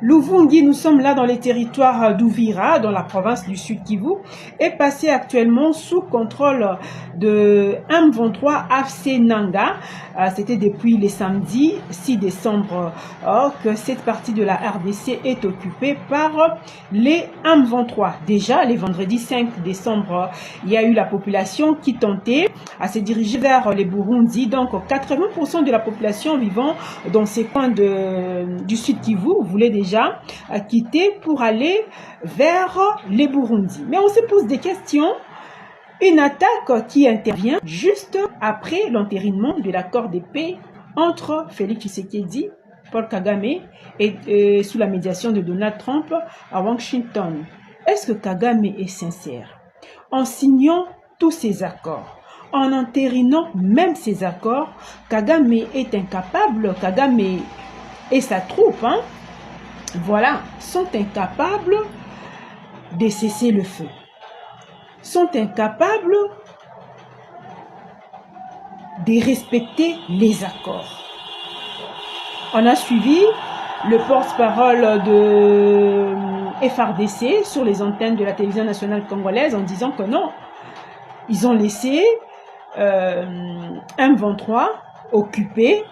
Luvungi, nous sommes là dans les territoires d'Uvira, dans la province du Sud Kivu, est passé actuellement sous contrôle de M23 AFC Nanga. C'était depuis le samedi 6 décembre que cette partie de la RDC est occupée par les M23. Déjà, le vendredi 5 décembre, il y a eu la population qui tentait à se diriger vers les Burundi. Donc, 80% de la population vivant dans ces coins du Sud Kivu voulait déjà quitter pour aller vers les Burundi. Mais on se pose des questions. Une attaque qui intervient juste après l'entérinement de l'accord de paix entre Félix Tshisekedi, Paul Kagame et sous la médiation de Donald Trump à Washington. Est-ce que Kagame est sincère? En signant tous ces accords, en entérinant même ces accords, Kagame est incapable, Kagame et sa troupe, voilà, sont incapables de cesser le feu, sont incapables de respecter les accords. On a suivi le porte-parole de FRDC sur les antennes de la télévision nationale congolaise en disant que non, ils ont laissé M23 occuper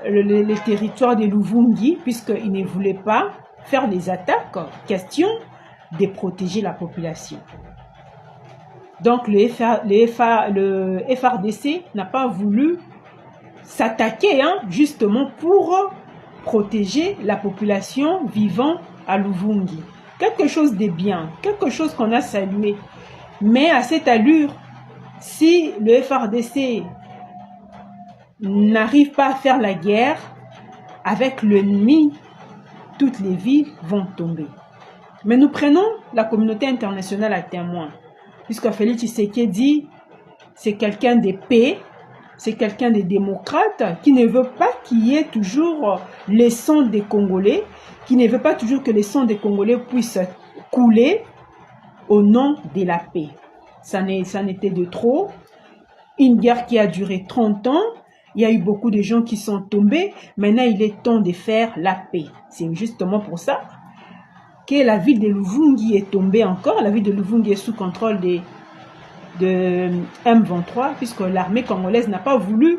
les territoires de Luvungi puisqu'ils ne voulaient pas faire des attaques, question de protéger la population. Donc le FRDC n'a pas voulu s'attaquer justement pour protéger la population vivant à Luvungi. Quelque chose de bien, quelque chose qu'on a salué. Mais à cette allure, si le FRDC n'arrive pas à faire la guerre avec l'ennemi, toutes les vies vont tomber. Mais nous prenons la communauté internationale à témoin. Puisque Félix Tshisekedi, c'est quelqu'un de paix, c'est quelqu'un de démocrate, qui ne veut pas qu'il y ait toujours les sangs des Congolais, qui ne veut pas toujours que les sangs des Congolais puissent couler au nom de la paix. Ça n'était de trop. Une guerre qui a duré 30 ans, il y a eu beaucoup de gens qui sont tombés. Maintenant, il est temps de faire la paix. C'est justement pour ça que la ville de Luvungi est tombée encore. La ville de Luvungi est sous contrôle de M23, puisque l'armée congolaise n'a pas voulu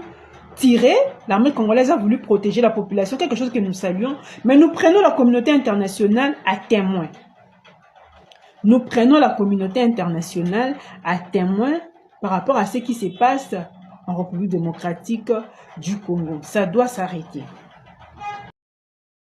tirer. L'armée congolaise a voulu protéger la population, quelque chose que nous saluons. Mais nous prenons la communauté internationale à témoin. Nous prenons la communauté internationale à témoin par rapport à ce qui se passe en République démocratique du Congo. Ça doit s'arrêter.